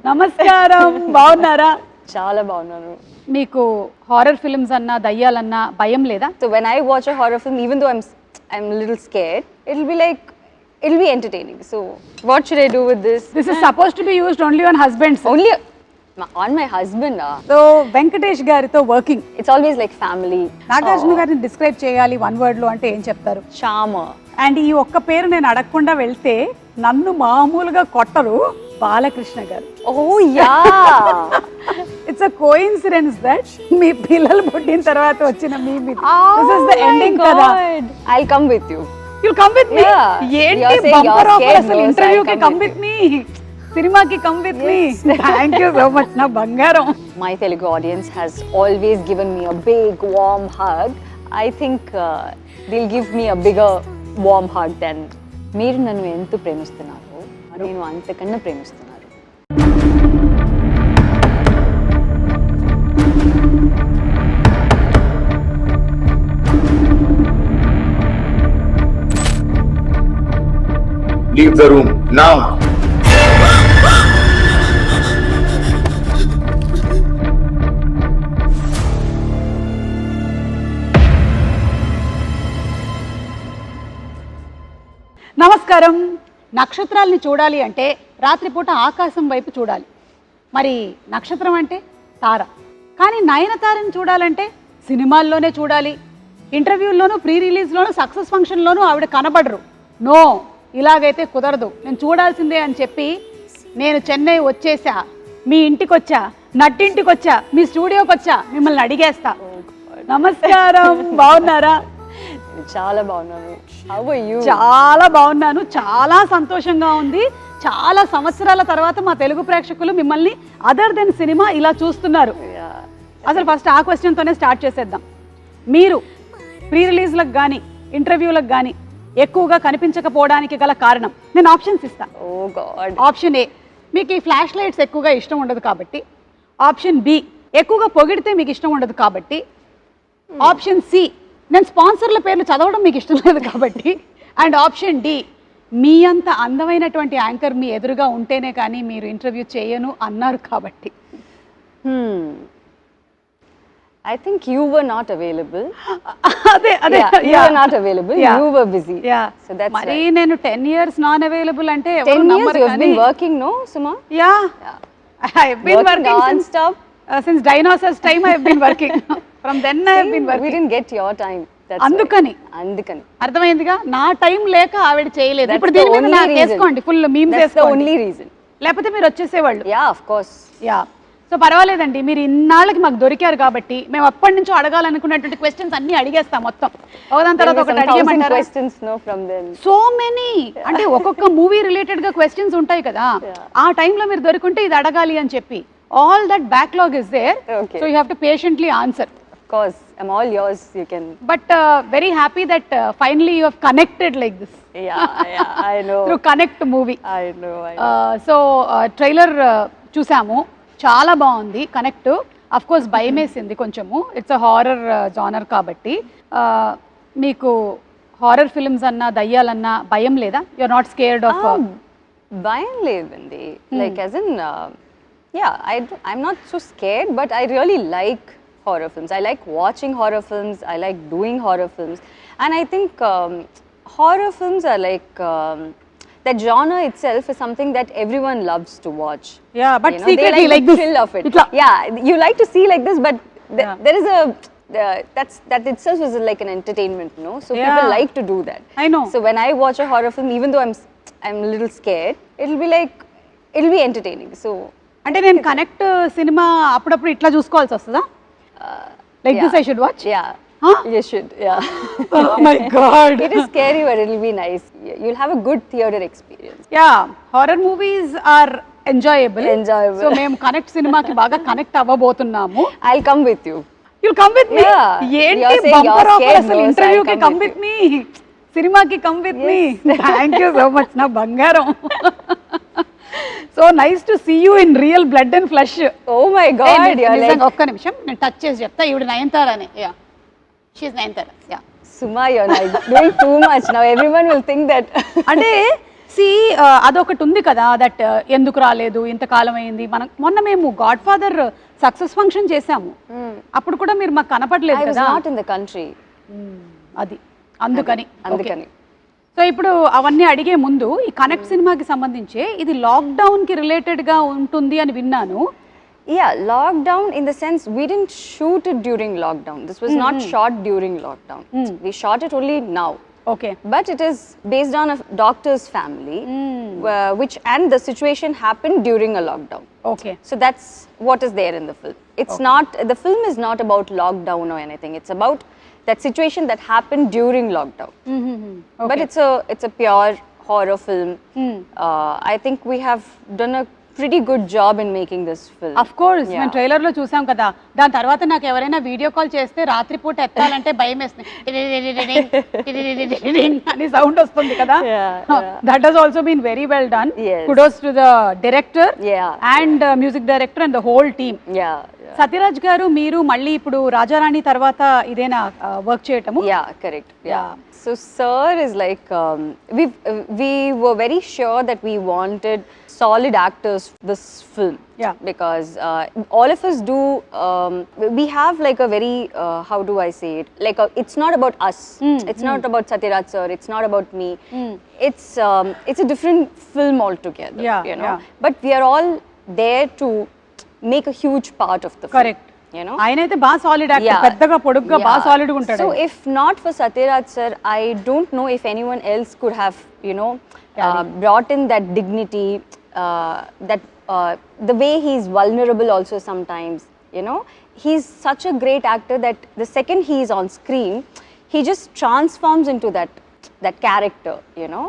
నమస్కారం, బాగున్నారా? చాలా బాగున్నాను. మీకు హారర్ ఫిల్మ్స్ అన్నా దయ్యాలన్నా భయం లేదా? So when I watch a horror film, even though I'm a little scared, it'll be entertaining. So what should I do with this? This is supposed to be used only on husbands. Only on my husband. So Venkatesh గారితో working. It's always like family. Nagarjuna గారిని describe చేయాలి one word లో అంటే ఏం చెప్తారు? Charmer. And ఈ ఒక్క పేరు నేను అడగకుండా వెళ్తే నన్ను మామూలుగా కొట్టరు, బాలకృష్ణ గారు. Oh yeah. It's a coincidence that మీ పిల్లలు పుట్టిన తర్వాత వచ్చిన మీ దిస్ ఇస్ ద ఎండింగ్ కదా. I'll come with you. You'll come with me? ఏంటి బంపర్ ఆఫర్ అసలు ఇంటర్వ్యూకి కమ్ విత్ మీ, సినిమాకి come with me. Thank you so much నా బంగారం. My Telugu audience has always given me a big warm hug. I think they'll give me a bigger warm hug than మీరు నన్ను ఎంత ప్రేమిస్తున్నారు, నేను అంతకన్నా ప్రేమిస్తున్నారు. Leave the room now. నమస్కారం. నక్షత్రాల్ని చూడాలి అంటే రాత్రిపూట ఆకాశం వైపు చూడాలి. మరి నక్షత్రం అంటే తార. కానీ నయనతారని చూడాలంటే సినిమాల్లోనే చూడాలి. ఇంటర్వ్యూల్లోనూ, ప్రీ రిలీజ్లోనూ, సక్సెస్ ఫంక్షన్లోనూ ఆవిడ కనబడరు. నో, ఇలాగైతే కుదరదు, నేను చూడాల్సిందే అని చెప్పి నేను చెన్నై వచ్చేసా, మీ ఇంటికి వచ్చా, నట్టింటికి వచ్చా, మీ స్టూడియోకి వచ్చా, మిమ్మల్ని అడిగేస్తా. నమస్కారం, బాగున్నారా? చాలా బాగున్నాను. How are you? చాలా బాగున్నాను, చాలా సంతోషంగా ఉంది. చాలా సంవత్సరాల తర్వాత మా తెలుగు ప్రేక్షకులు మిమ్మల్ని అదర్ దెన్ సినిమా ఇలా చూస్తున్నారు. అసలు ఫస్ట్ ఆ క్వశ్చన్తోనే స్టార్ట్ చేసేద్దాం. మీరు ప్రీ రిలీజ్లకు కానీ ఇంటర్వ్యూలకు కానీ ఎక్కువగా కనిపించకపోవడానికి గల కారణం నేను ఆప్షన్స్ ఇస్తాను. Oh God. ఆప్షన్ ఏ, మీకు ఈ ఫ్లాష్ లైట్స్ ఎక్కువగా ఇష్టం ఉండదు కాబట్టి. ఆప్షన్ బి, ఎక్కువగా పొగిడితే మీకు ఇష్టం ఉండదు కాబట్టి. ఆప్షన్ సి, నేను స్పాన్సర్ల పేర్లు చదవడం మీకు ఇష్టం లేదు కాబట్టి. అండ్ ఆప్షన్ డి, మీ అంత అందమైనటువంటి యాంకర్ మీ ఎదురుగా ఉంటేనే కానీ మీరు ఇంటర్వ్యూ చేయను అన్నారు కాబట్టి. I think you were not available. అదే అదే, you were not available. You were busy. So that's మరి నేను 10 years నాన్ అవైలబుల్ అంటే 10 years you've been working, no, Suma? Yeah. I have been working non-stop. Since dinosaurs time I have been working. From then I have been working. We didn't get your time. అందుకని అర్థమైందిగా, నా time లేక ఆవిడ చేయలేదు. ఇప్పుడు దీని మీద నాకు వేసుకోండి, ఫుల్ మీమ్స్ వేసుకోండి. ఓన్లీ రీజన్, లేకపోతే మీరు వచ్చేసేవాళ్ళు. Yeah of course. Yeah, so పర్వాలేదండి, మీరు ఇన్నాళ్ళకి మాకు దొరికారు కాబట్టి మేము అప్పటి నుంచో అడగాలనుకున్నటువంటి క్వశ్చన్స్ అన్ని అడిగేస్తాం మొత్తం. ఒకదాని తర్వాత ఒకటి అడిగేమంటారు. సో మెనీ, అంటే ఒక్కొక్క మూవీ రిలేటెడ్ గా క్వశ్చన్స్ ఉంటాయి కదా, ఆ టైంలో మీరు దొరికింటే ఇది అడగాలి అని చెప్పి. All that backlog is there, so you have to patiently answer. Of course, I'm all yours. You can. But very happy that finally you have connected like this. Yeah, I know. Through Connect movie. I know. So trailer చూసాము, చాలా బాగుంది. Connect of course భయం వేసింది కొంచెము, it's a horror genre కాబట్టి. మీకు horror films అన్నా దయ్యాలన్నా భయం లేదా? You are not scared of? భయం లేదండి. Like as in I'm not so scared, but I really like horror films. I like watching horror films. I like doing horror films, and I think horror films are like that genre itself is something that everyone loves to watch. Yeah, but secretly they like this thrill of it. Yeah, you like to see like this, but there is a that itself is like an entertainment, no? So people like to do that. I know. So when I watch a horror film, even though I'm a little scared, it'll be entertaining. So అంటే నేను connect cinema అప్పుడప్పుడు ఇట్లా చూసుకోవాల్సి వస్తుందా? Like this I should watch? Yeah. Huh? You should, yeah. Oh my God. It is scary, but it'll be nice. You'll have a good theater experience. Yeah, horror movies are enjoyable. Enjoyable. So మేము connect సినిమాకి బాగా connect అవ్వబోతున్నాము. I'll come with you. You'll come with me? ఏంటి bumper offer అసలు? ఇంటర్వ్యూకి come with me, సినిమాకి come with me. Thank you so much నా బంగారం. So nice to see you in real blood and flesh. Oh my god. ఒక్క నిమిషం నేను touch చేసి చెప్తా. ఈవిడ నయనతారనే. Yeah, she is Nayanthara. Yeah, Suma, you're like doing too much now. Everyone will think that. అంటే సి అదొకటి ఉంది కదా దట్ ఎందుకు రాలేదు ఇంతకాలం అయింది. మనం మొన్న మేము గాడ్ ఫాదర్ సక్సెస్ ఫంక్షన్ చేసాము, అప్పుడు కూడా మీరు మాకు కనపడలేదు I was కదా. not in the country. అది అందుకని. అందుకని. సో ఇప్పుడు అవన్నీ అడిగే ముందు ఈ కనెక్ట్ సినిమాకి సంబంధించి ఇది లాక్డౌన్ కి రిలేటెడ్ గా ఉంటుంది అని విన్నాను. Yeah, lockdown in the sense we didn't shoot it during lockdown. This was not shot during lockdown. We shot it only now. Okay. But it is based on a doctor's family, which and the situation happened during a lockdown. Okay. So that's what is there in the film. It's not, the film is not about lockdown or anything. It's about that situation that happened during lockdown. But it's a pure horror film. I think we have done a pretty good job in making this film. Of course మేము trailer లో చూసాం కదా. దాని తర్వాత నాకు ఎవరైనా video call చేస్తే రాత్రిపూట ఎత్తాలంటే భయం వేస్తుంది అని సౌండ్ వస్తుంది కదా. That has also been very well done. Kudos to the director and music director and the whole team. Sathyaraj garu మీరు మళ్ళీ ఇప్పుడు రాజారాణి తర్వాత ఇదేనా వర్క్ చేయటము? Yeah, correct. Yeah. So sir is like we were very sure that we wanted solid actors for this film. Yeah. Because all of us do we have like a very how do I say it, like it's not about us. It's not about Satyaraj sir, it's not about me. It's a different film altogether. Yeah, you know. yeah. But we are all there to make a huge part of the film. Correct. You know. ఆయనైతే బాగా solid actor, పెద్దగా పొడుగ్గా బాగా solid గా ఉంటాడు. So if not for Satyaraj sir, I don't know if anyone else could have, you know, brought in that dignity, that the way he's vulnerable also sometimes, you know. He's such a great actor that the second he is on screen, he just transforms into that character, you know.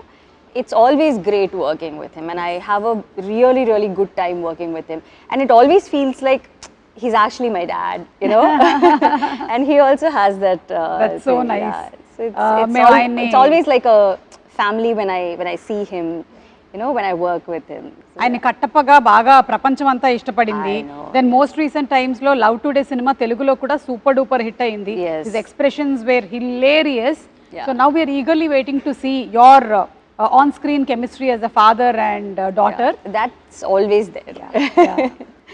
It's always great working with him, and I have a really, really good time working with him. And it always feels like he's actually my dad, you know. And he also has that. That's so thing, nice. Yeah. So it's always like a family when I see him, you know, when I work with him. So, ఆయన కట్టప్పగా బాగా ప్రపంచం అంతా ఇష్టపడింది. Then most recent times లో love today సినిమా తెలుగులో కూడా super duper hit అయింది. His expressions were hilarious. So now we are eagerly waiting to see your on screen chemistry as a father and daughter. That's always there.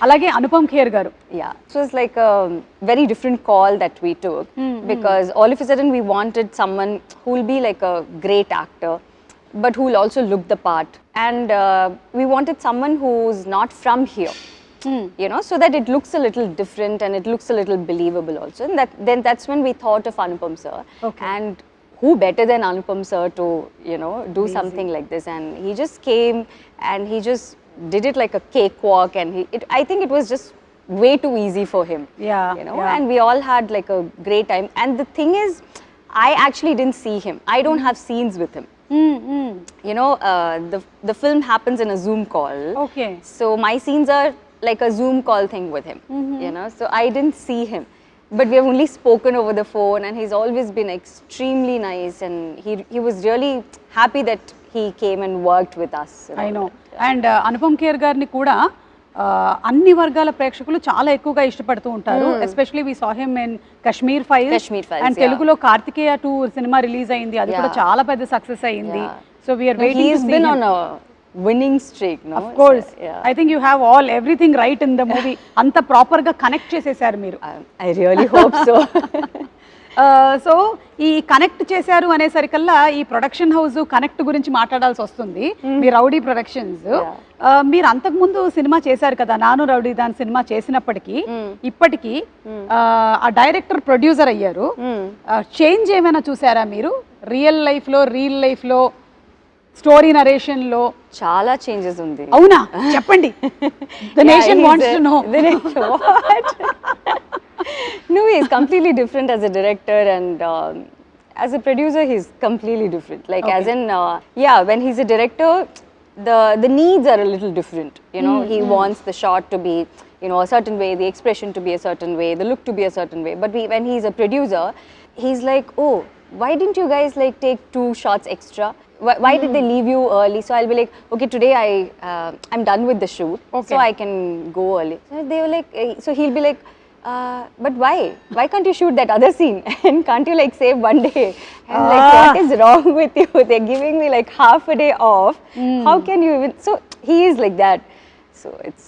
అలాగే అనుపమ్ ఖేర్ గారు. Yeah, so it's like a very different call that we took, because all of a sudden we wanted someone who will be like a great actor but who will also look the part, and we wanted someone who's not from here. You know, so that it looks a little different and it looks a little believable also. And that's when we thought of Anupam sir. Okay. And who better than Anupam sir to, you know, do something like this? And he just came and he just did it like a cakewalk, and I think it was just way too easy for him. Yeah, you know. And we all had like a great time. And the thing is, I actually didn't see him. I don't have scenes with him. You know, the film happens in a Zoom call. Okay. So my scenes are like a Zoom call thing with him. You know, so I didn't see him. But we have only spoken over the phone, and he's always been extremely nice, and he was really happy that he came and worked with us. I know. And Anupam Kher గారిని కూడా అన్ని వర్గాల ప్రేక్షకులు చాలా ఎక్కువగా ఇష్టపడుతూ ఉంటారు. Especially we saw him in Kashmir files, and తెలుగులో కార్తికేయ 2 సినిమా రిలీజ్ అయింది. అది కూడా చాలా పెద్ద సక్సెస్ అయింది. So we are waiting to see him. On a winning streak, no? Of course. So, yeah. I think you have everything right in the movie. అంత proper గా connect చేసేసారు మీరు. I really hope so. So ఈ connect చేశారు అనేసరికల్లా ఈ production house connect గురించి మాట్లాడాల్సి వస్తుంది. మీ రౌడీ ప్రొడక్షన్స్, మీరు అంతకుముందు సినిమా చేశారు కదా, నాను రౌడీ దాని సినిమా చేసినప్పటికీ ఇప్పటికీ ఆ డైరెక్టర్ ప్రొడ్యూసర్ అయ్యారు. చేంజ్ ఏమైనా చూసారా మీరు రియల్ లైఫ్ లో స్టోరీ నరేషన్ లో? చాలా చేంజెస్ ఉంది. అవునా, చెప్పండి. The nation wants to know. What? No, he's completely different as a director, and as a producer he's completely different. Like as in when he's a director, the needs are a little different. You know, he wants the shot to be, you know, a certain way, the expression to be a certain way, the look to be a certain way. But when he's a producer, he's like, oh, why didn't you guys like take 2 shots extra? Why did they leave you early? So I'll be like, okay, today I'm done with the shoot, so I can go early. So they were like, so he'll be like, But why? Why can't you shoot that other scene? And can't you like save one day? I'm like, what is wrong with you? They're giving me like half a day off. How can you even? So he is like that. So it's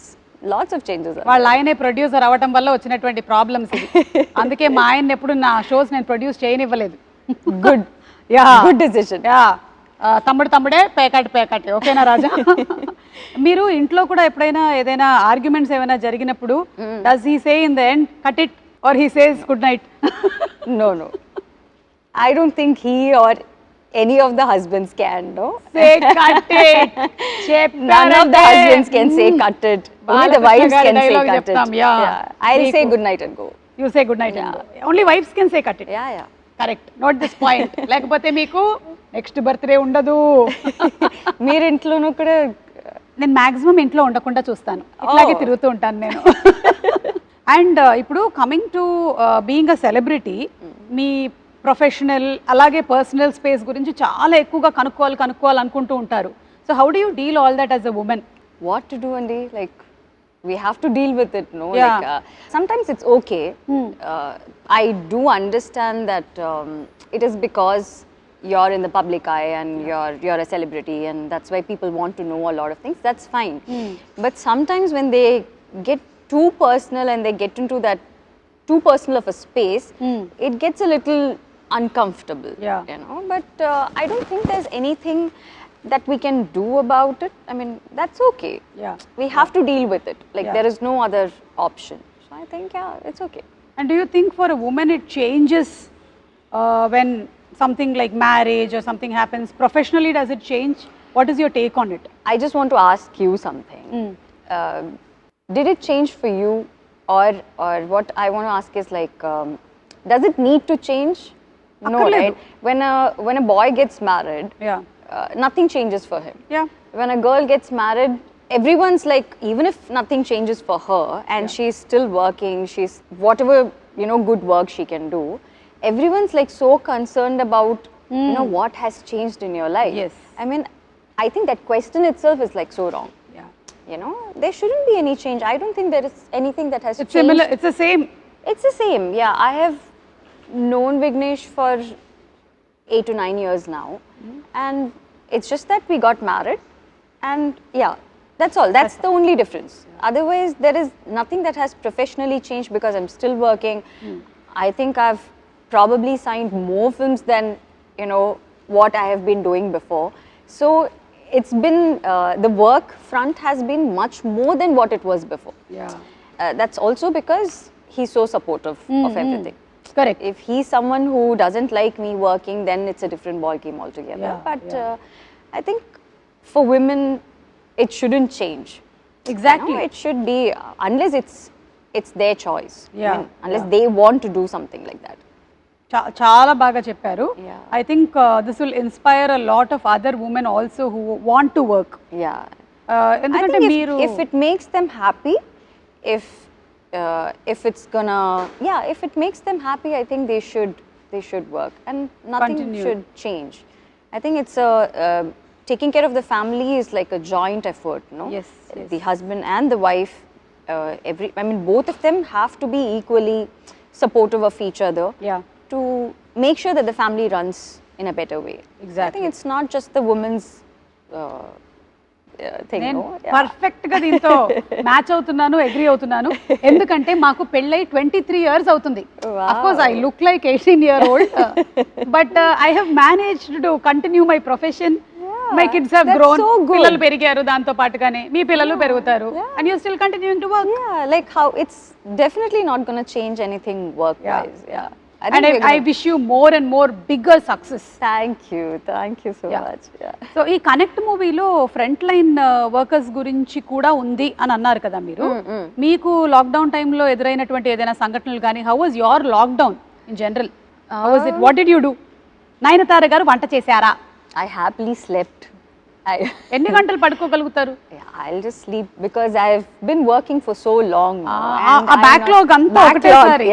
lots of changes. వాళ్ళ ఆయనే producer అవ్వటం వల్ల వచ్చినటువంటి problems ఇది. అందుకే మా ఆయన ఎప్పుడు నా షోస్ నేను ప్రొడ్యూస్ చేయనివ్వలేదు. Good. Yeah Good decision. Yeah తమ్ముడే పేకాటి ఓకేనా రాజా? మీరు ఇంట్లో కూడా ఎప్పుడైనా ఏదైనా ఆర్గ్యుమెంట్స్ ఏమైనా జరిగినప్పుడు does he say in the end cut it or he says good night? No. I don't think he or any of the husbands can, no? Say cut it. None of the husbands can say cut it. Only the wives can say cut it. I'll say good night and go. You say good night and go. Only wives can say cut it. Yeah. Correct. Note this point. లేకపోతే మీకు next birthday ఉండదు. మీరు ఇంట్లోనూ కూడా నేను maximum ఇంట్లో ఉండకుండా చూస్తాను, ఇట్లాగే తిరుగుతూ ఉంటాను నేను. అండ్ ఇప్పుడు coming to being a celebrity, me professional అలాగే పర్సనల్ స్పేస్ గురించి చాలా ఎక్కువగా కనుక్కోవాలి అనుకుంటూ ఉంటారు. So how do you deal all that as a women? what to do, Andy? Like, we have to deal with it, no? Yeah. Like, sometimes it's okay. I do understand that it is because you're in the public eye and you're a celebrity, and that's why people want to know a lot of things. That's fine. But sometimes when they get too personal and they get into that too personal of a space, it gets a little uncomfortable. Yeah. You know. But I don't think there's anything that we can do about it. I mean, that's okay. Yeah. We have to deal with it. Like, Yeah. there is no other option. So I think, yeah, it's okay. And do you think for a woman it changes when something like marriage or something happens? Professionally, does it change? What is your take on it? I just want to ask you something. Did it change for you, or what I want to ask is like, does it need to change? No, right? When a boy gets married, Yeah. Nothing changes for him. Yeah. When a girl gets married, everyone's like, even if nothing changes for her and she's still working, she's whatever, you know, good work she can do, everyone's like so concerned about, you know, what has changed in your life. Yes. I mean, I think that question itself is like so wrong. Yeah. You know, there shouldn't be any change. I don't think there is anything that has It's changed. similar. It's the same. It's the same. Yeah, I have known Vignesh for 8 to 9 years now, and it's just that we got married, and yeah, that's all. That's the only difference. Otherwise, there is nothing that has professionally changed because I'm still working. I think I've probably signed more films than, you know, what I have been doing before. So it's been the work front has been much more than what it was before. Yeah. That's also because he's so supportive of everything. Correct. If he's someone who doesn't like me working, then it's a different ball game altogether. Yeah, But I think for women, it shouldn't change. Exactly. You know, it should be unless it's their choice. Yeah, Unless they want to do something like that. చాలా బాగా చెప్పారు. Yeah. I think this will inspire a lot of other women also who want to work. Yeah. I ఎందుకంటే think మీరు if it makes them happy, if it's gonna, if it makes them happy, I think they should work, and nothing Continue. should change. I think it's taking care of the family is like a joint effort, no? Yes, yes. The husband and the wife, both of them have to be equally supportive of each other. Yeah. To make sure that the family runs in a better way. Exactly. I think it's not just the woman's thing, నేను no? Yeah. Perfect గా దీంతో match అవుతున్నాను, agree అవుతున్నాను. ఎందుకంటే మాకు పెళ్ళై 23 years అవుతుంది. Wow. Of course I look like 18-year-old, but I have managed to continue my profession. My kids have that's grown. so good. పిల్లలు పెరిగారు, దాంతో పాటుగానే మీ పిల్లలు పెరుగుతారు. And you're still continuing to work. Yeah, like how it's definitely not going to change anything work-wise. Yeah. And I wish you more and more bigger success. Thank you so much. Yeah. So ఈ connect మూవీలో front line workers గురించి కూడా ఉంది అని అన్నారు కదా మీరు. మీకు లాక్డౌన్ టైంలో ఎదురైనటువంటి ఏదైనా సంఘటనలు కానీ, how was your lockdown in general? How was it? What did you do? Nayanthara గారు వంట చేశారా? I happily slept. ఎన్ని గంటలు పడుకోగలుగుతారు? I'll just sleep because I've been working for so long now. ఆ బ్యాక్లాగ్ అంతా ఒకటేసారి.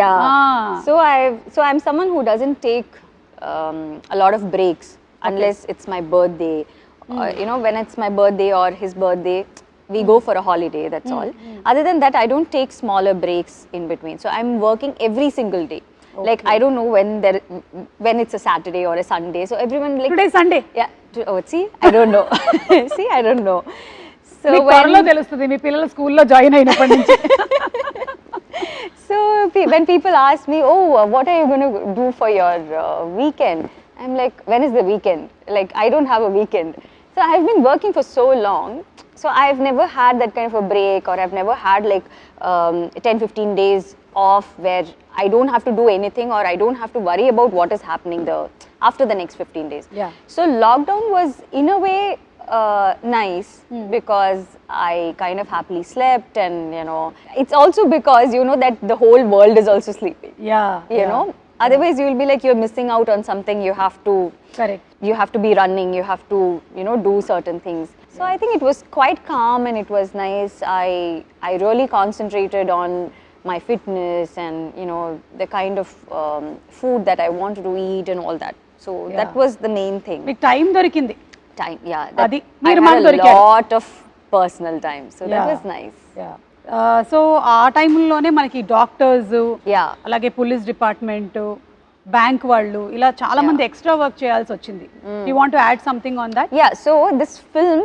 So I'm someone who doesn't take a lot of breaks unless it's my birthday. You know, when it's my birthday or his birthday, We go for a holiday, that's all. Other than that, I don't take smaller breaks in between. So I'm working every single day. Like I don't know when it's a Saturday or a Sunday. So everyone like today Sunday yeah. See, I don't know. See, I don't know. So త్వరలో తెలుస్తుంది మీ పిల్లలు స్కూల్లో join అయినప్పటి నుంచి. So when people ask me, oh, what are you going to do for your weekend? I'm like, when is the weekend? Like, I don't have a weekend. So I've been working for so long. So I've never had that kind of a break, or I've never had like 10-15 days off where I don't have to do anything, or I don't have to worry about what is happening after the next 15 days. Yeah. So lockdown was in a way nice because I kind of happily slept, and you know, it's also because you know that the whole world is also sleeping. You know, otherwise you will be like you're missing out on something. You have to correct. you have to be running, you have to you know do certain things. So I think it was quite calm and it was nice. I really concentrated on my fitness and you know the kind of food that I wanted to eat and all that. So that was the main thing. మీకు time దొరికింది. Time, yeah. Adi, I meer had man a dorikaru. lot of personal time, so that was nice. So ఆ టైంలోనే మనకి doctors, Yeah. అలాగే police department, bank వాళ్ళు ఇలా చాలా మంది ఎక్స్ట్రా వర్క్ చేయాల్సి వచ్చింది. You want to add something on that? Yeah, so this film,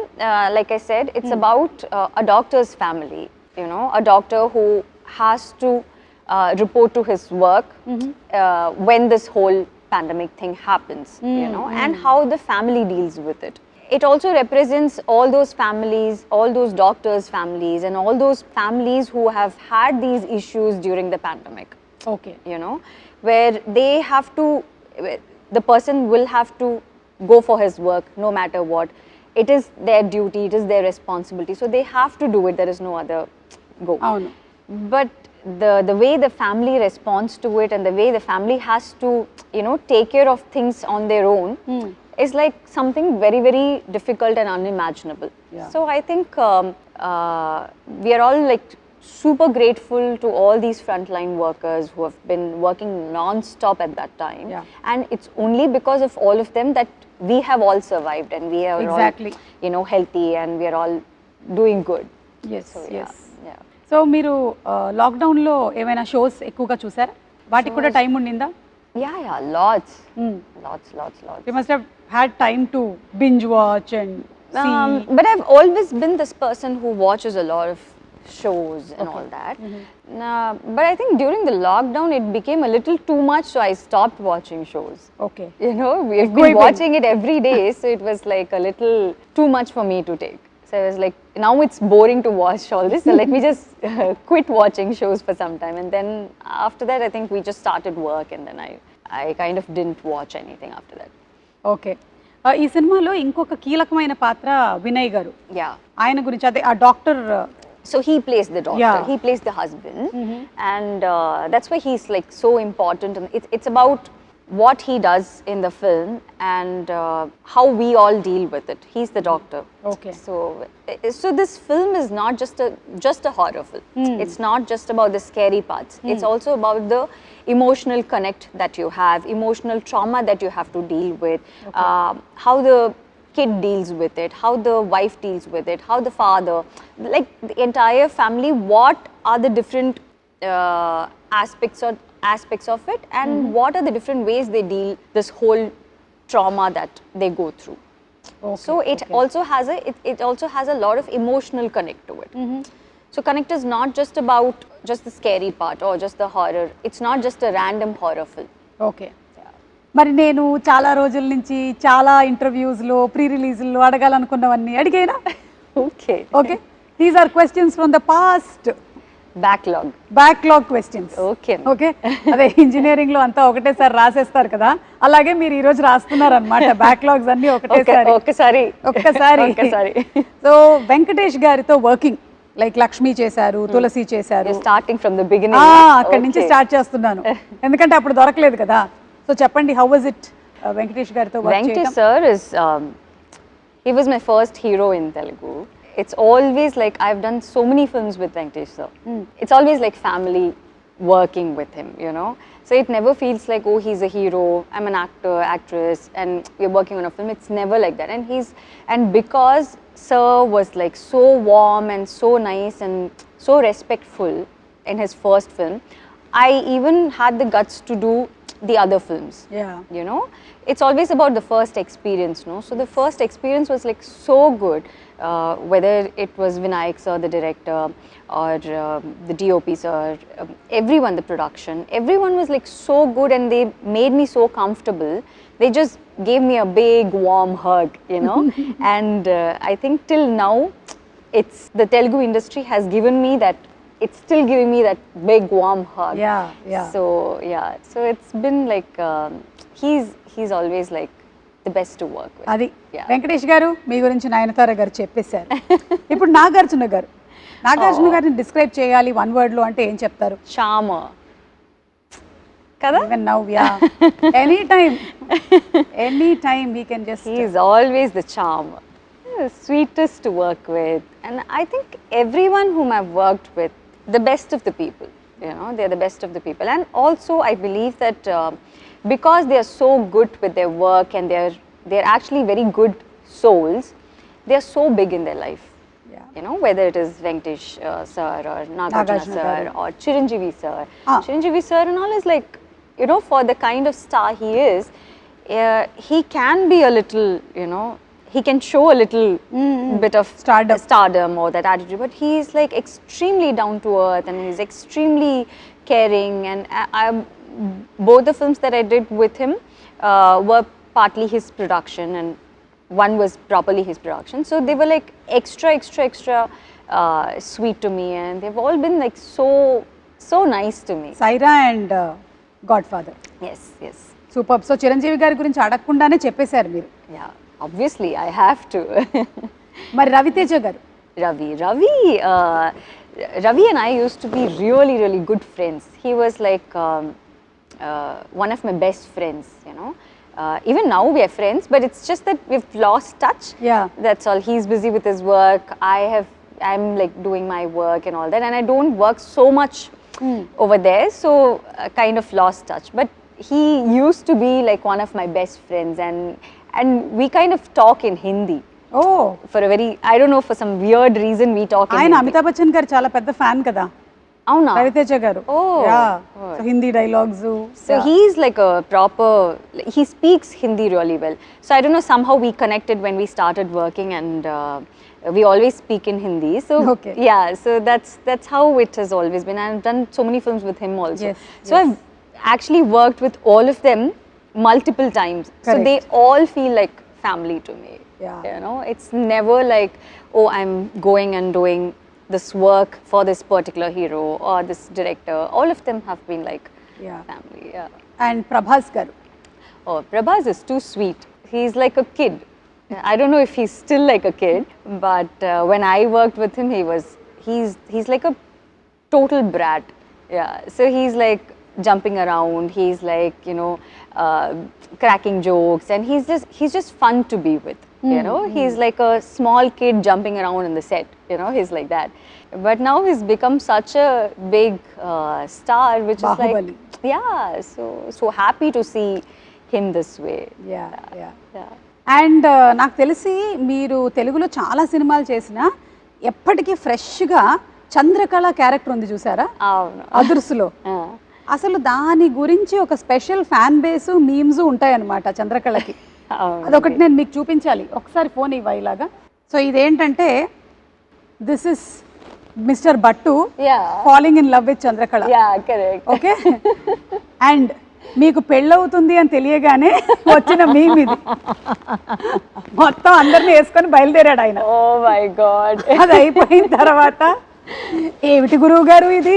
like I said, it's about a doctor's family, you know, a doctor who has to report to his work when this whole pandemic thing happens, you know, and how the family deals with it. It also represents all those families, all those doctors' families, and all those families who have had these issues during the pandemic. Okay. You know, where they have to, the person will have to go for his work no matter what. It is their duty, it is their responsibility. So they have to do it, there is no other go. అవును. But the way the family responds to it and the way the family has to, you know, take care of things on their own is like something very, very difficult and unimaginable. Yeah. So I think we are all like super grateful to all these frontline workers who have been working non-stop at that time. Yeah. And it's only because of all of them that we have all survived and we are Exactly. all, you know, healthy and we are all doing good. Yes So yes. yeah. So మీరు లాక్డౌన్లో ఏమైనా shows ఎక్కువగా చూసారా? వాటికి కూడా time ఉండిందా? Yeah, lots. Lots. You must have had time to binge watch and But I've always been this person who watches a lot of shows and all that. But I think during the lockdown it became a little too much, so I stopped watching shows. Okay. You know, we've been watching it every day, so it was like a little too much for me to take. So I was like, now it's boring to watch all this, so let me just quit watching shows for some time. And then after that, I think we just started work, and then I kind of didn't watch anything after that. Okay. ఈ సినిమాలో ఇంకొక కీలకమైన పాత్ర వినయ్ గారు. Yeah. ఆయన గురించి అదే ఆ doctor. So he plays the doctor, Yeah. he plays the husband, and that's why he's like so important. And it's about what he does in the film and how we all deal with it. He's the doctor. Okay. So this film is not just a horror film. It's not just about the scary parts. It's also about the emotional connect that you have, emotional trauma that you have to deal with, how the kid deals with it, how the wife deals with it, how the father, like the entire family, what are the different aspects of it, and what are the different ways they deal this whole trauma that they go through. Okay, So it also has a lot of emotional connect to it. So connect is not just about just the scary part or just the horror. It's not just a random horror film. Okay. మరి నేను చాలా రోజుల నుంచి చాలా ఇంటర్వ్యూస్లో pre రిలీజ్లో అడగాలనుకున్నవన్నీ అడిగేనా? Okay. Okay. These are questions from the past. Backlog questions. Okay. Okay. అదే ఇంజనీరింగ్లో అంతా ఒకటేసారి రాసేస్తారు కదా, అలాగే మీరు ఈరోజు రాస్తున్నారు అనమాట బ్యాక్లాగ్స్ అన్ని ఒక్కసారి. సో వెంకటేష్ గారితో వర్కింగ్ లైక్ లక్ష్మి చేశారు, తులసి చేశారు. Starting from the beginning. అక్కడి నుంచి స్టార్ట్ చేస్తున్నాను ఎందుకంటే అప్పుడు దొరకలేదు కదా. సో చెప్పండి, హౌ వాజ్ ఇట్ వెంకటేష్ గారితో వర్క్ చేయడం? Venkatesh sir he was my first hero in Telugu. It's always like I've done so many films with Venkatesh sir. It's always like family working with him, you know. So it never feels like, oh, he's a hero, I'm an actor, actress, and we're working on a film. It's never like that. And because Sir was like so warm and so nice and so respectful in his first film, I even had the guts to do the other films. Yeah. You know, it's always about the first experience, no? So the first experience was like so good, whether it was Vinayak sir, the director, or the DOP sir, everyone, the production, everyone was like so good, and they made me so comfortable. They just gave me a big warm hug, you know. And I think till now, it's the Telugu industry has given me that. It's still giving me that big warm hug. Yeah. So it's been like he's always like the best to work with. అది Yeah. Venkatesh గారు మీ గురించి నయనతార గారు చెప్పేశారు. ఇప్పుడు నాగార్జున గారిని describe చేయాలి one word లో అంటే ఏం చెప్తారు? Charmer. Kada? Even now, yeah. Anytime we can just. He is always the charmer. The sweetest to work with. And I think everyone whom I've worked with, the best of the people, you know, they're the best of the people. And also I believe that because they are so good with their work and they're actually very good souls, they are so big in their life. Yeah. You know, whether it is Venkatesh sir or Nagarjuna sir or Chiranjeevi sir. Chiranjeevi sir and all is like, you know, for the kind of star he is, he can be a little, you know, he can show a little bit of stardom or that attitude, but he is like extremely down to earth and he's extremely caring. And both the films that I did with him were partly his production and one was properly his production. So they were like extra sweet to me, and they've all been like so nice to me. Saira and godfather. Yes. Super. So Chiranjeevi గారి గురించి అడగకుండానే చెప్పేశారు మీరు. Yeah, obviously I have to. మరి రవితేజ గారు? Ravi and I used to be really good friends. He was like one of my best friends, you know. Even now we are friends, but it's just that we've lost touch. Yeah. That's all. He's busy with his work. I'm like doing my work and all that, and I don't work so much over there, so kind of lost touch. But he used to be like one of my best friends, and we kind of talk in Hindi. Oh. For a very, I don't know, for some weird reason we talk in ఆయన Hindi. Amitabh Bachchan గారు చాలా పెద్ద fan కదా అవునా? రవితేజ గారు. So Hindi dialogues. So he's like a proper, he speaks Hindi really well. So I don't know, somehow we connected when we started working, and we always speak in Hindi. So Okay. yeah, so that's how it has always been. I've done so many films with him also. Yes, So I've actually worked with all of them multiple times. Correct. So they all feel like family to me. Yeah. You know, it's never like, oh, I'm going and doing this work for this particular hero or this director. All of them have been like family. Yeah. And Prabhas గారు? Oh, Prabhas is too sweet. He's like a kid. I don't know if he's still like a kid, but when I worked with him, he's like a total brat. Yeah. So he's like jumping around. He's like, you know, cracking jokes, and he's just fun to be with. You know, he's like a small kid jumping around in the set. You know, he's like that. But now he's become such a big star, which Bahubali. is like, yeah. So happy to see him this way. Yeah. And నాకు తెలిసి మీరు తెలుగులో చాలా సినిమాలు చేసినా ఎప్పటికీ ఫ్రెష్గా Chandrakala character ఉంది చూసారా అదుర్సులో? అసలు దాని గురించి ఒక స్పెషల్ ఫ్యాన్ బేస్ మీమ్స్ ఉంటాయన్నమాట చంద్రకళకి. అదొకటి నేను మీకు చూపించాలి, ఒకసారి ఫోన్ ఇవ్వ ఇలాగా. సో ఇదేంటంటే this is mister Battu falling in love with Chandrakala. Okay. And మీకు పెళ్ళవుతుంది అని తెలియగానే వచ్చిన మీమ్ ఇది. మొత్తం అందరిని వేసుకొని బయలుదేరాడు ఆయన. Oh my God. అది అయిపోయిన తర్వాత ఏమిటి గురువు గారు ఇది,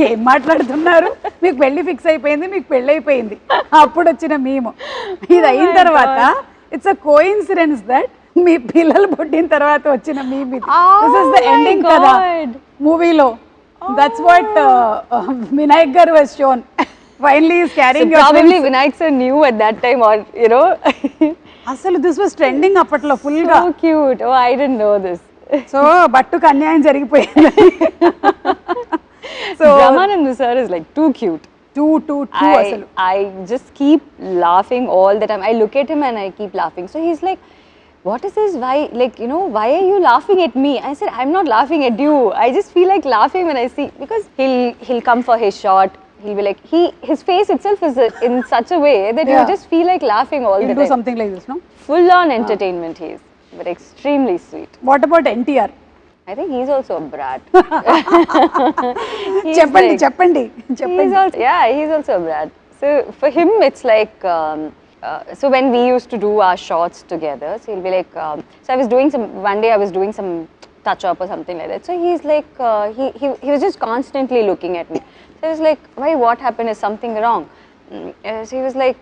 ఏం మాట్లాడుతున్నారు, మీకు పెళ్లి ఫిక్స్ అయిపోయింది, మీకు పెళ్ళి అయిపోయింది, అప్పుడు వచ్చిన మేము. ఇది అయిన తర్వాత ఇట్స్ అ కోఇన్సిడెన్స్ దట్ మీ పిల్లలు పుట్టిన తర్వాత వచ్చిన మేము ఇది. దిస్ ఇస్ ద ఎండింగ్ కదా మూవీలో. దట్స్ వాట్ వినాయక్ గారు was shown. Finally is carrying your probably Vinayak sir knew at that time, or you know. అసలు this was trending అప్పట్లో ఫుల్ గా. So cute. Oh, I didn't know this. So బట్టుకు అన్యాయం జరిగిపోయింది. So Brahmananda sir is like too cute. two అసలు. I just keep laughing all the time. I look at him and I keep laughing. So he's like, what is this? Why, like, you know, why are you laughing at me? I said, I'm not laughing at you. I just feel like laughing when I see, because he'll come for his shot. He'll be like, his face itself is in such a way that you Yeah. just feel like laughing all He'll the do time. something like this, no? Full on entertainment he is, but extremely sweet. What about NTR? I think he's also a brat. He's చెప్పండి like- చెప్పండి He's చెప్పండి. also, yeah, he's also a brat. So for him, it's like, so when we used to do our shots together, so he'll be like, so I was doing one day I was doing some touch up or something like that. So he's like, he was just constantly looking at me. So I was like, why, what happened? Is something wrong? So he was like,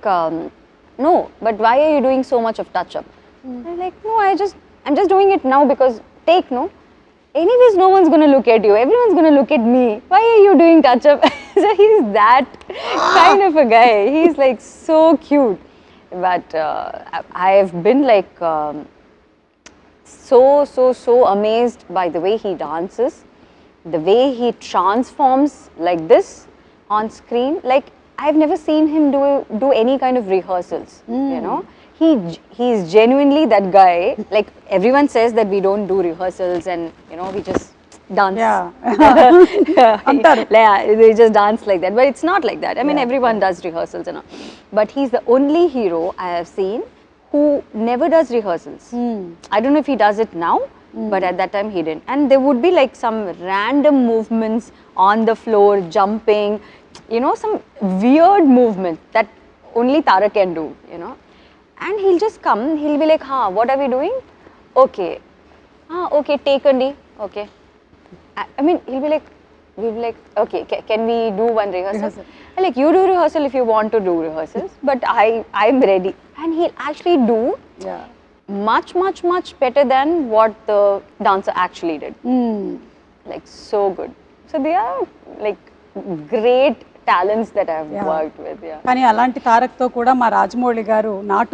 no, but why are you doing so much of touch up? I'm like, no, I'm just doing it now because take, no? Anyways, no one's going to look at you. Everyone's going to look at me. Why are you doing touch up? So he's that kind of a guy. He's like so cute. But I've been like so amazed by the way he dances, the way he transforms like this on screen. Like, I've never seen him do any kind of rehearsals, you know. He's genuinely that guy. Like, everyone says that we don't do rehearsals and, you know, we just dance. అంటారు. Yeah, they just dance like that. But it's not like that. I mean, everyone does rehearsals and all. But he's the only hero I have seen who never does rehearsals. I don't know if he does it now, but at that time he didn't. And there would be like some random movements on the floor, jumping, you know, some weird movement that only Tara can do, you know. And he'll just come, he'll be like, what are we doing? Okay. Okay, take Andi. Okay. I mean, we'll be like, okay, can we do one rehearsal? I'm like, you do rehearsal if you want to do rehearsals, but I'm ready. And he'll actually do much better than what the dancer actually did. Like, so good. So they are like great talents that I've worked with. Yeah. కానీ అలాంటి తారక్తో కూడా మా రాజమౌళి గారు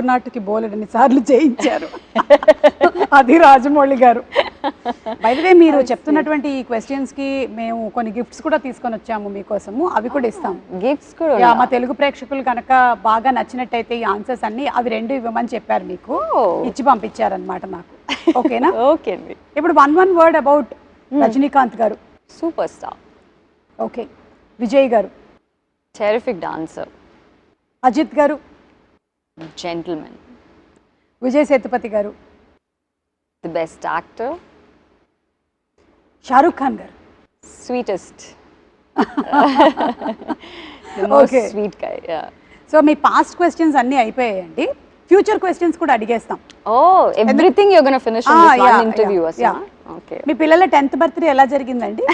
నాటుకి బోలెడన్ని సార్లు చేయించారు. అది రాజమౌళి గారు. బై ది వే, మీరు చెప్తున్నటువంటి ఈ క్వశ్చన్స్ కి మేము కొన్ని గిఫ్ట్స్ కూడా తీసుకొని వచ్చాము మీకోసము. అవి కూడా ఇస్తాం. గిఫ్ట్స్ కూడా యా, మా తెలుగు ప్రేక్షకులు కనుక బాగా నచ్చినట్టయితే ఈ ఆన్సర్స్ అన్ని అవి 2 ఇవ్వమని చెప్పారు మీకు. ఇచ్చి పంపించారనమాట నాకు. ఓకేనా? ఓకే అండి. ఇప్పుడు one word అబౌట్ రజనీకాంత్ గారు. Super star. ఓకే. విజయ్ గారు. Terrific dancer. అజిత్ గారు. Gentleman. విజయ్ సేతుపతి గారు. The best actor. Shahrukh Khan గారు. Sweetest. The most sweet guy. Yeah. So మీ పాస్ట్ క్వశ్చన్స్ అన్నీ అయిపోయాయండి. ఫ్యూచర్ క్వశ్చన్స్ కూడా అడిగేస్తాం. Oh, everything you're going to finish in this one interview, yeah. Okay. మీ పిల్లల 10th birthday ఎలా జరిగిందండి?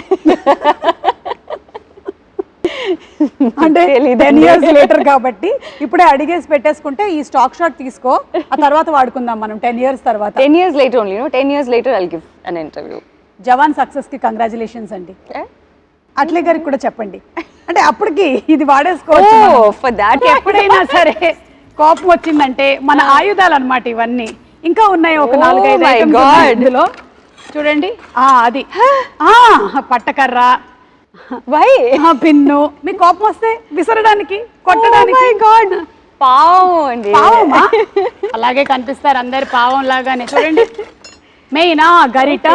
అంటే 10 years later కాబట్టి ఇప్పుడే అడిగేసి పెట్టేసుకుంటే ఈ స్టాక్ షాట్ తీసుకో, ఆ తర్వాత వాడుకుందాం మనం 10 years తర్వాత. 10 years later only, 10 years later I'll give an interview. Jawan success కి కంగ్రాచులేషన్స్ అండి. అట్లే గారికి కూడా చెప్పండి. అంటే అప్పటికి ఇది వాడేసుకోవచ్చు. For that ఎప్పుడైనా సరే కోపం వచ్చిందంటే మన ఆయుధాలు అన్నమాట ఇవన్నీ. ఇంకా ఉన్నాయి ఒక 4-5 ఐటమ్స్ ఇందులో. చూడండి, అది పట్టకర్ర, పిన్ను. మీ కోపం వస్తే విసరడానికి, కొట్టడానికి. పావం అండి. పావమా? అలాగే కనిపిస్తారు అందరు పావం లాగానే. చూడండి, మెయిన్ గరిట.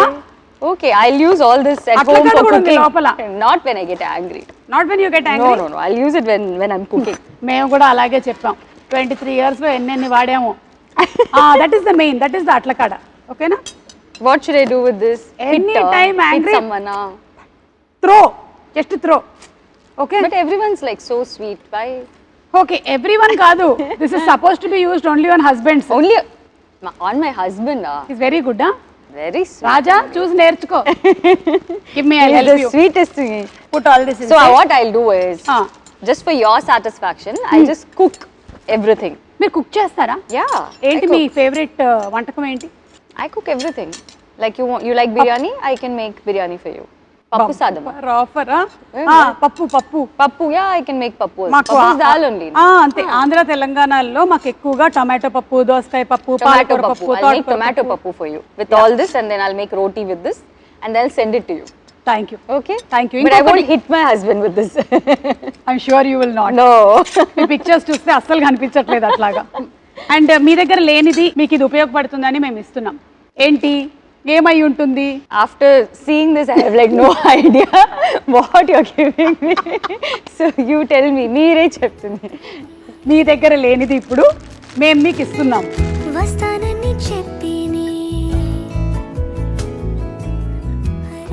Okay, I'll use all this at అట్లా home for కూడా ఉంది cooking. లోపల. Not when I get angry. Not when you get angry. No, I'll use it when I'm cooking. మేము కూడా అలాగే చెప్పాం. 23 years లో ఎన్నెన్ని వాడాము. That is the main, that is the అట్లకాడ. ఓకేనా? What should I do with this? Anytime angry. Hit someone. Throw, just throw. Okay. But everyone's like so sweet. Why? Okay, everyone కాదు. This is suppose to be used only on husbands. Only on my husband. Is very good. Very sweet. Raja, చూసి నేర్చుకో. Give me, I He's help the you. sweetest thing. Put all this So inside. what I'll do is, just for your satisfaction, I'll just cook everything. మీరు cook చేస్తారా? Yeah. ఏంటి మీ favourite వంటకం ఏంటి? I cook everything. Like you like biryani, I can make biryani for you. Pappu sadam. ఆఫరా? పప్పు పప్పు Pappu, yeah, I can make pappu. మాకు Pappu is dal only. అంతే. ఆంధ్ర తెలంగాణలో మాకు ఎక్కువగా టమాటో పప్పు, దోసకాయ పప్పు, Tomato పాలకూర pappu. పప్పు, I'll make tomato pappu for you with all this, and then I'll make roti with this, and then I'll send it to you. Thank you. Okay? Thank you. But I won't hit my husband with this. I'm sure you will not. No. Me pictures చూస్తే అస్సలు కనిపించట్లేదు అట్లాగా. And మీ దగ్గర లేనిది మీకు ఇది ఉపయోగపడుతుందని మేము ఇస్తున్నాం. ఏంటి, ఏమై ఉంటుంది? After seeing this, I have like no idea what you're giving me. So you tell me. మీరే చెప్తుంది. మీ దగ్గర లేనిది ఇప్పుడు మేము మీకు ఇస్తున్నాం. వస్తానని చెప్పిని.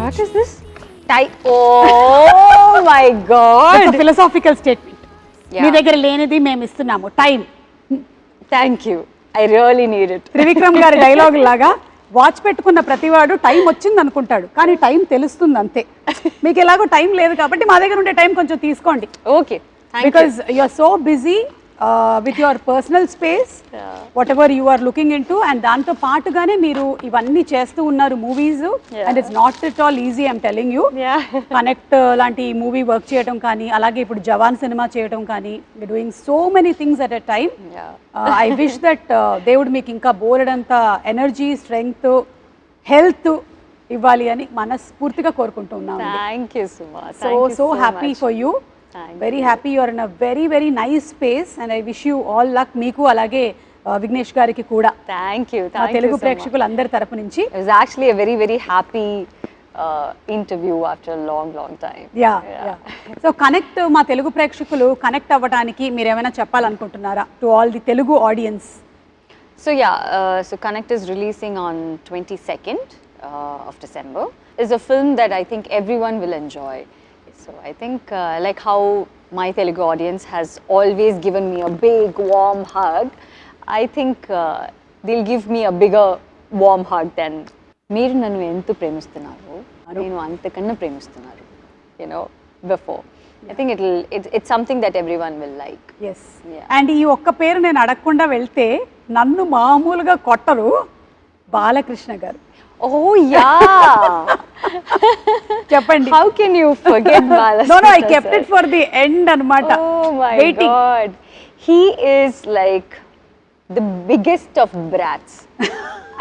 What is this? Oh my God. Philosophical statement. Yeah. మీ దగ్గర లేనిది మేము ఇస్తున్నాము, time. Thank you. I really need it. Trivikram గారి డైలాగ్ లాగా వాచ్ పెట్టుకున్న ప్రతివాడు టైం వచ్చింది అనుకుంటాడు, కానీ టైం తెలుస్తుంది అంతే. మీకు ఎలాగో టైం లేదు కాబట్టి మా దగ్గర ఉండే టైం కొంచెం తీసుకోండి. Okay. Thank because you are so busy with your personal space, whatever you are looking into. And దాంతో పాటుగానే మీరు ఇవన్నీ చేస్తూ ఉన్నారు, movies. And it's not at all easy, I'm telling you. Connect లాంటి movie work చేయడం కానీ, అలాగే ఇప్పుడు జవాన్ సినిమా చేయడం కానీ, doing so many things at a time. I wish that దేవుడు మీకు ఇంకా బోలెడంత ఎనర్జీ, స్ట్రెంగ్త్, హెల్త్ ఇవ్వాలి అని మనస్ఫూర్తిగా కోరుకుంటున్నాను. Thank you, Suma. So happy for you. Very happy you are in a very nice space and I wish you all luck. మీకు అలాగే విఘ్నేష్ గారికి కూడా Thank you. మా తెలుగు ప్రేక్షకులు అందరి తరపు నుంచి. It was actually a very happy interview after a long time. Yeah. So connect, మా తెలుగు ప్రేక్షకులు కనెక్ట్ అవ్వడానికి మీరు ఏమైనా చెప్పాలనుకుంటున్నారా to all the Telugu audience? So so Connect is releasing on 22nd of December. It's a film that I think everyone will enjoy. So I think like how my Telugu audience has always given me a big warm hug, I think they'll give me a bigger warm hug than మీరు నన్ను ఎంత ప్రేమిస్తున్నారు, నేను అంతకన్నా ప్రేమిస్తున్నారు, you know, before. I think it's something that everyone will like. Yes. And ఈ ఒక్క పేరు నేను అడగకుండా వెళ్తే నన్ను మామూలుగా కొట్టరు, బాలకృష్ణ గారు. Oh yeah. చెప్పండి. How can you forget Balakrishna? No, I kept it for the end అన్నమాట. Oh my Waiting. God. He is like the biggest of brats.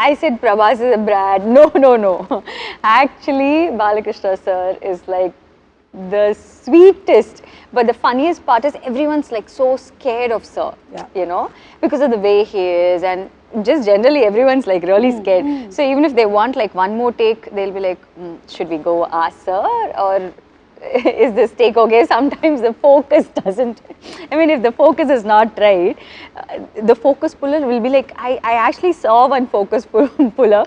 I said Prabhas is a brat. No. Actually, Balakrishna sir is like the sweetest. But the funniest part is everyone's like so scared of sir, you know, because of the way he is, and just generally everyone's like really scared. So even if they want like one more take, they'll be like, should we go ask sir, or is this take okay? Sometimes the focus doesn't, I mean, if the focus is not right, the focus puller will be like, I actually saw one focus puller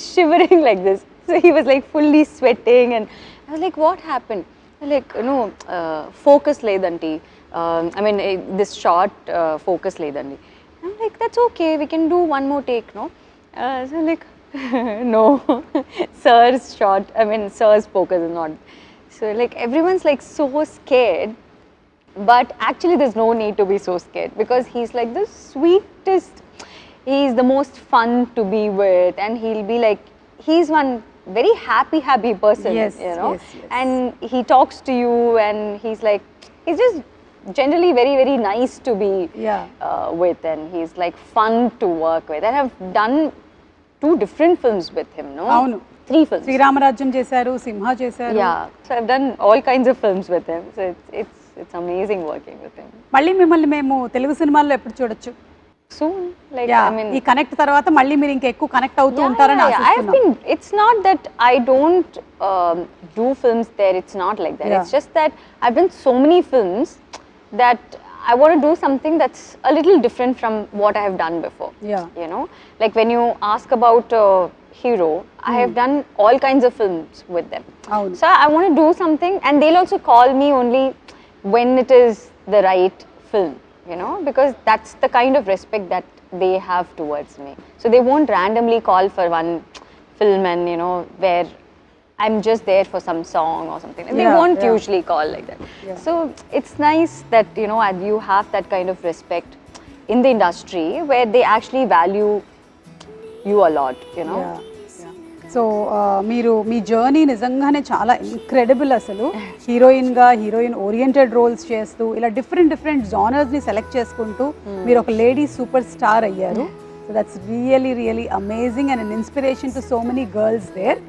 shivering like this. So he was like fully sweating, and I was like, what happened? Like, no, focus ledanti. I mean, this shot focus ledanti. I'm like, that's okay, we can do one more take, no? So like, no, sir's shot, I mean, sir's focus is not. So like, everyone's like so scared, but actually there's no need to be so scared, because he's like the sweetest, he's the most fun to be with, and he'll be like, he's one very happy person, yes, you know, yes. And he talks to you, and he's like, he's just generally very nice to be with, and he's like fun to work with. And I've done 2 different films with him, no? Avunu. 3 films. Sri Rama Rajyam చేశారు, సింహ చేశారు. Yeah, so I've done all kinds of films with him. So it's amazing working with him. మళ్ళీ మిమ్మల్ని మేము తెలుగు సినిమాల్లో ఎప్పుడు చూడొచ్చు? Soon, like I mean, ఈ connect తర్వాత మళ్ళీ మీరు ఇంకా ఎక్కువ కనెక్ట్ అవుతూ ఉంటారని ఆశిస్తున్నాను. It's not that I don't do films there, it's not like that. It's just that I've done so many films that I want to do something that's a little different from what I have done before. You know, like when you ask about Hero, I have done all kinds of films with them. So I want to do something, and they'll also call me only when it is the right film, you know, because that's the kind of respect that they have towards me. So they won't randomly call for one film and, you know, where I'm just there for some song or something. They won't usually call like that. So it's nice that, you know, you have that kind of respect in the industry where they actually value you a lot, you know. So మీరు మీ journey నిజంగానే చాలా incredible. అసలు హీరోయిన్గా heroine oriented roles చేస్తూ ఇలా different జానర్స్ని select చేసుకుంటూ మీరు ఒక లేడీ సూపర్ స్టార్ అయ్యారు. So that's really amazing and an inspiration to so many girls there.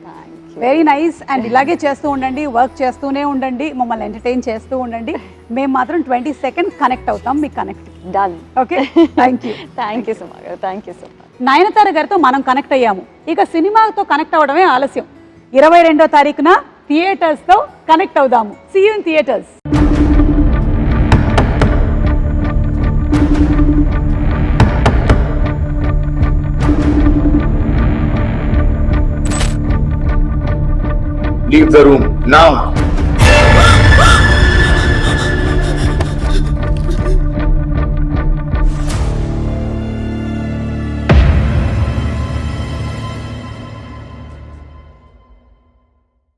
Very nice. And ఇలాగే చేస్తూ ఉండండి, వర్క్ చేస్తూనే ఉండండి, మమ్మల్ని ఎంటర్టైన్ చేస్తూ ఉండండి. మేము మాత్రం 20 seconds కనెక్ట్ అవుతాం మీ connect. Done. Okay, thank you. Thank you Suma గారు, thank you so much. Nayanthara గారితో మనం కనెక్ట్ అయ్యాము, ఇక సినిమాతో కనెక్ట్ అవ్వడమే ఆలస్యం. 22వ తారీఖున థియేటర్స్తో కనెక్ట్ అవుదాము. See you in theatres. Leave the room now.